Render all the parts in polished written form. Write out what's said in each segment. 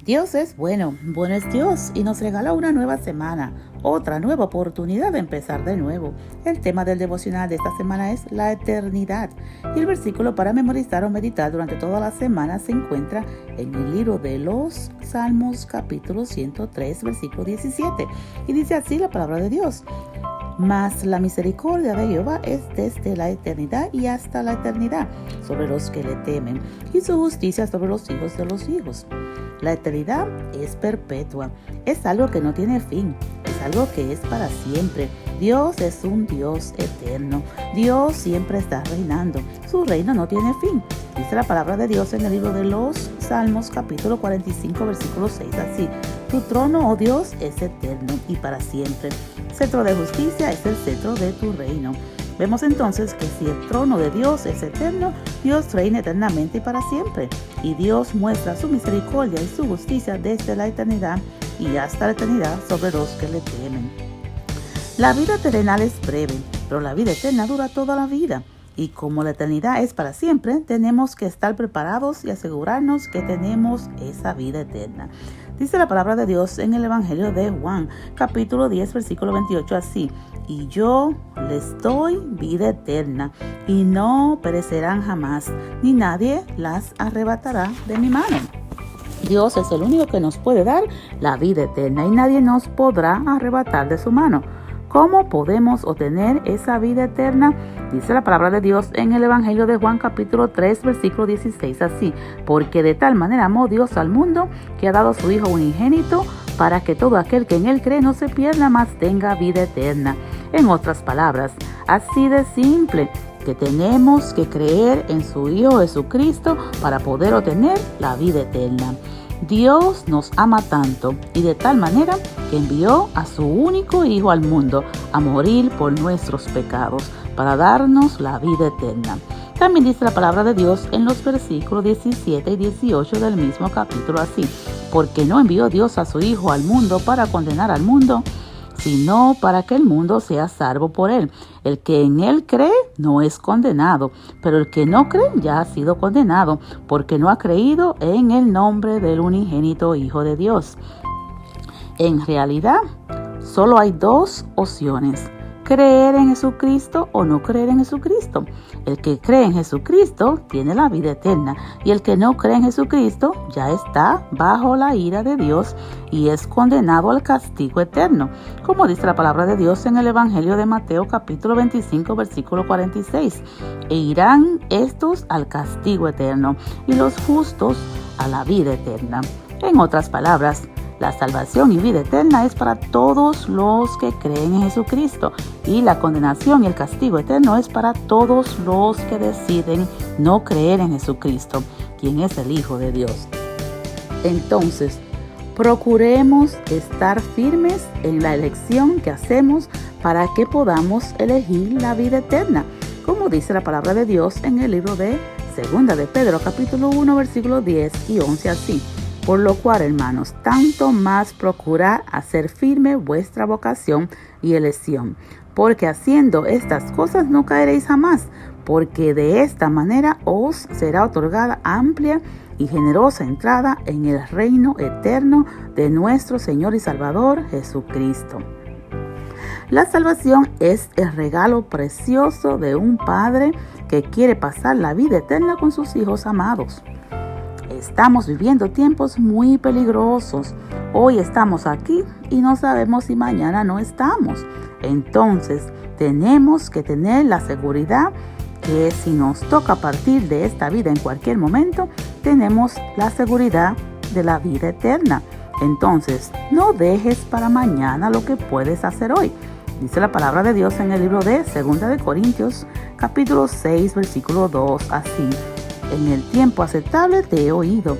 Dios es bueno, bueno es Dios y nos regala una nueva semana, otra nueva oportunidad de empezar de nuevo. El tema del devocional de esta semana es la eternidad y el versículo para memorizar o meditar durante toda la semana se encuentra en el libro de los Salmos capítulo 103 versículo 17 y dice así la palabra de Dios. Mas la misericordia de Jehová es desde la eternidad y hasta la eternidad sobre los que le temen, y su justicia sobre los hijos de los hijos. La eternidad es perpetua, es algo que no tiene fin, es algo que es para siempre. Dios es un Dios eterno, Dios siempre está reinando, su reino no tiene fin. Dice la palabra de Dios en el libro de los Salmos capítulo 45 versículo 6 así: tu trono, oh Dios, es eterno y para siempre. Cetro de justicia es el cetro de tu reino. Vemos entonces que si el trono de Dios es eterno, Dios reina eternamente y para siempre. Y Dios muestra su misericordia y su justicia desde la eternidad y hasta la eternidad sobre los que le temen. La vida terrenal es breve, pero la vida eterna dura toda la vida. Y como la eternidad es para siempre, tenemos que estar preparados y asegurarnos que tenemos esa vida eterna. Dice la palabra de Dios en el Evangelio de Juan, capítulo 10, versículo 28 así: y yo les doy vida eterna, y no perecerán jamás, ni nadie las arrebatará de mi mano. Dios es el único que nos puede dar la vida eterna, y nadie nos podrá arrebatar de su mano. ¿Cómo podemos obtener esa vida eterna? Dice la palabra de Dios en el Evangelio de Juan capítulo 3 versículo 16 así: porque de tal manera amó Dios al mundo que ha dado a su Hijo unigénito para que todo aquel que en él cree no se pierda, mas tenga vida eterna. En otras palabras, así de simple, que tenemos que creer en su Hijo Jesucristo para poder obtener la vida eterna. Dios nos ama tanto y de tal manera que envió a su único Hijo al mundo a morir por nuestros pecados para darnos la vida eterna. También dice la palabra de Dios en los versículos 17 y 18 del mismo capítulo así: porque no envió Dios a su Hijo al mundo para condenar al mundo, sino para que el mundo sea salvo por él. El que en él cree no es condenado, pero el que no cree ya ha sido condenado, porque no ha creído en el nombre del unigénito Hijo de Dios. En realidad, solo hay dos opciones: creer en Jesucristo o no creer en Jesucristo. El que cree en Jesucristo tiene la vida eterna, y el que no cree en Jesucristo ya está bajo la ira de Dios y es condenado al castigo eterno, como dice la palabra de Dios en el Evangelio de Mateo capítulo 25 versículo 46: e irán estos al castigo eterno y los justos a la vida eterna. En otras palabras, la salvación y vida eterna es para todos los que creen en Jesucristo, y la condenación y el castigo eterno es para todos los que deciden no creer en Jesucristo, quien es el Hijo de Dios. Entonces, procuremos estar firmes en la elección que hacemos para que podamos elegir la vida eterna, como dice la palabra de Dios en el libro de Segunda de Pedro, capítulo 1, versículos 10 y 11 así: por lo cual, hermanos, tanto más procurad hacer firme vuestra vocación y elección, porque haciendo estas cosas no caeréis jamás, porque de esta manera os será otorgada amplia y generosa entrada en el reino eterno de nuestro Señor y Salvador Jesucristo. La salvación es el regalo precioso de un Padre que quiere pasar la vida eterna con sus hijos amados. Estamos viviendo tiempos muy peligrosos. Hoy estamos aquí y no sabemos si mañana no estamos. Entonces, tenemos que tener la seguridad que si nos toca partir de esta vida en cualquier momento, tenemos la seguridad de la vida eterna. Entonces, no dejes para mañana lo que puedes hacer hoy. Dice la palabra de Dios en el libro de Segunda de Corintios, capítulo 6, versículo 2, así: en el tiempo aceptable te he oído,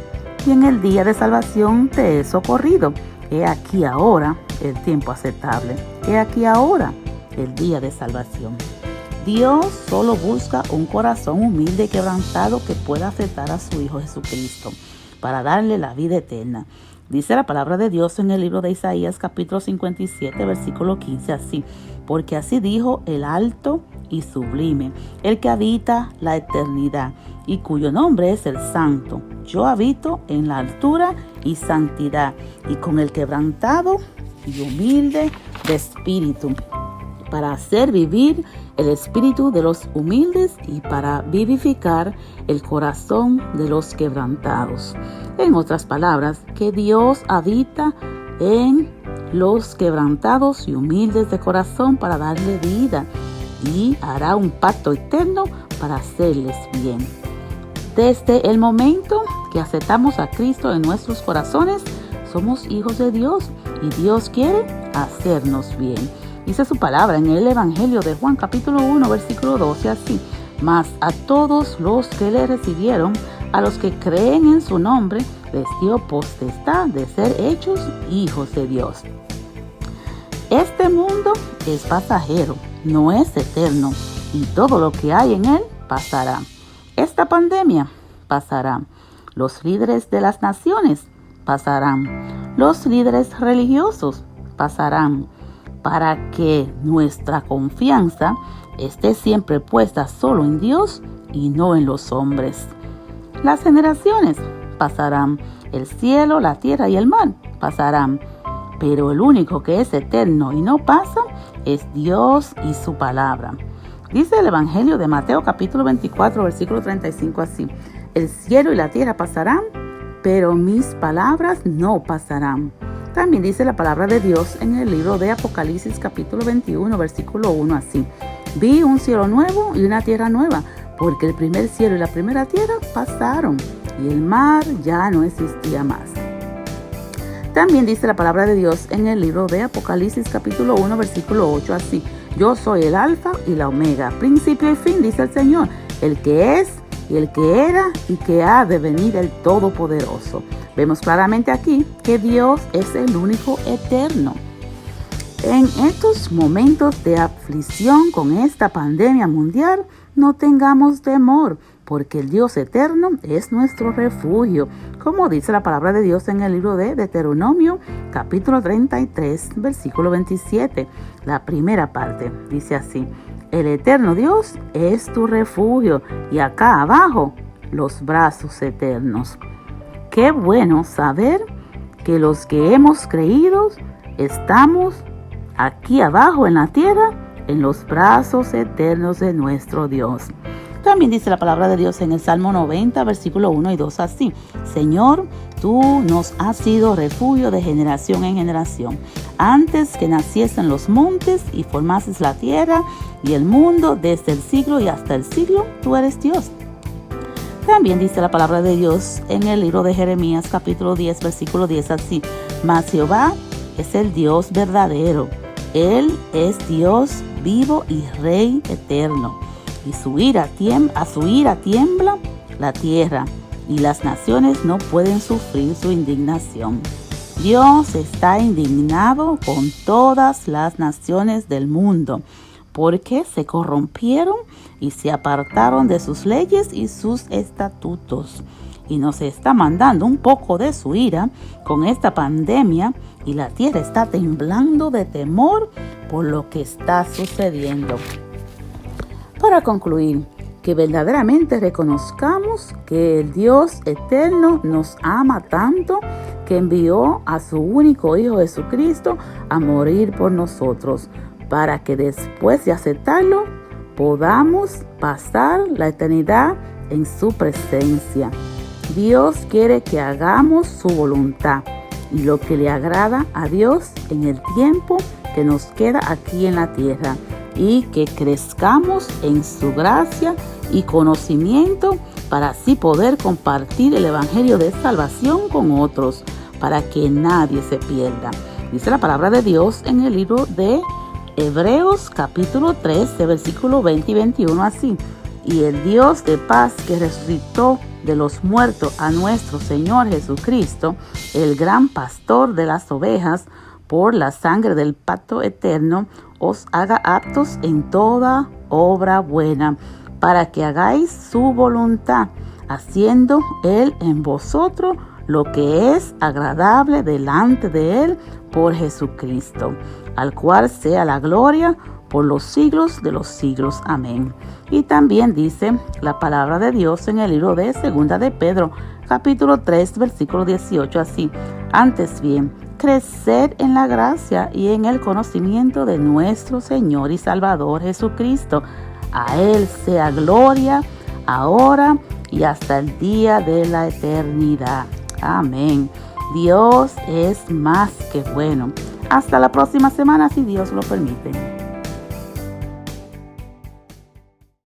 y en el día de salvación te he socorrido. He aquí ahora el tiempo aceptable. He aquí ahora el día de salvación. Dios solo busca un corazón humilde y quebrantado que pueda aceptar a su Hijo Jesucristo para darle la vida eterna. Dice la palabra de Dios en el libro de Isaías capítulo 57 versículo 15 así: porque así dijo el alto y sublime, el que habita la eternidad y cuyo nombre es el Santo. Yo habito en la altura y santidad, y con el quebrantado y humilde de espíritu, para hacer vivir el espíritu de los humildes y para vivificar el corazón de los quebrantados. En otras palabras, que Dios habita en los quebrantados y humildes de corazón para darle vida, y hará un pacto eterno para hacerles bien. Desde el momento que aceptamos a Cristo en nuestros corazones, somos hijos de Dios y Dios quiere hacernos bien. Dice su palabra en el Evangelio de Juan capítulo 1 versículo 12 así: mas a todos los que le recibieron, a los que creen en su nombre, les dio potestad de ser hechos hijos de Dios. Este mundo es pasajero, no es eterno, y todo lo que hay en él pasará. Esta pandemia pasará. Los líderes de las naciones pasarán. Los líderes religiosos pasarán. Para que nuestra confianza esté siempre puesta solo en Dios y no en los hombres. Las generaciones pasarán. El cielo, la tierra y el mar pasarán. Pero el único que es eterno y no pasa es Dios y su palabra. Dice el Evangelio de Mateo capítulo 24 versículo 35 así: el cielo y la tierra pasarán, pero mis palabras no pasarán. También dice la palabra de Dios en el libro de Apocalipsis capítulo 21 versículo 1 así: vi un cielo nuevo y una tierra nueva, porque el primer cielo y la primera tierra pasaron y el mar ya no existía más. También dice la palabra de Dios en el libro de Apocalipsis capítulo 1 versículo 8 así: yo soy el alfa y la omega, principio y fin, dice el Señor, el que es y el que era y que ha de venir, el Todopoderoso. Vemos claramente aquí que Dios es el único eterno. En estos momentos de aflicción con esta pandemia mundial, no tengamos temor, porque el Dios eterno es nuestro refugio, como dice la palabra de Dios en el libro de Deuteronomio, capítulo 33, versículo 27. La primera parte dice así: el eterno Dios es tu refugio, y acá abajo los brazos eternos. Qué bueno saber que los que hemos creído estamos aquí abajo en la tierra, en los brazos eternos de nuestro Dios. También dice la palabra de Dios en el Salmo 90, versículo 1 y 2 así: Señor, tú nos has sido refugio de generación en generación. Antes que naciesen los montes y formases la tierra y el mundo, desde el siglo y hasta el siglo, tú eres Dios. También dice la palabra de Dios en el libro de Jeremías, capítulo 10, versículo 10 así: Mas Jehová es el Dios verdadero. Él es Dios vivo y Rey eterno. Y a su ira tiembla la tierra, y las naciones no pueden sufrir su indignación. Dios está indignado con todas las naciones del mundo, porque se corrompieron y se apartaron de sus leyes y sus estatutos. Y nos está mandando un poco de su ira con esta pandemia, y la tierra está temblando de temor por lo que está sucediendo. Para concluir, que verdaderamente reconozcamos que el Dios eterno nos ama tanto que envió a su único Hijo Jesucristo a morir por nosotros, para que después de aceptarlo podamos pasar la eternidad en su presencia. Dios quiere que hagamos su voluntad y lo que le agrada a Dios en el tiempo que nos queda aquí en la tierra, y que crezcamos en su gracia y conocimiento para así poder compartir el evangelio de salvación con otros, para que nadie se pierda. Dice la palabra de Dios en el libro de Hebreos capítulo 13, versículo 20 y 21 así: y el Dios de paz, que resucitó de los muertos a nuestro Señor Jesucristo, el gran pastor de las ovejas, por la sangre del pacto eterno, os haga aptos en toda obra buena, para que hagáis su voluntad, haciendo Él en vosotros lo que es agradable delante de Él por Jesucristo, al cual sea la gloria por los siglos de los siglos. Amén. Y también dice la palabra de Dios en el libro de Segunda de Pedro, capítulo 3, versículo 18, así: antes bien, creced en la gracia y en el conocimiento de nuestro Señor y Salvador Jesucristo. A Él sea gloria, ahora y hasta el día de la eternidad. Amén. Dios es más que bueno. Hasta la próxima semana, si Dios lo permite.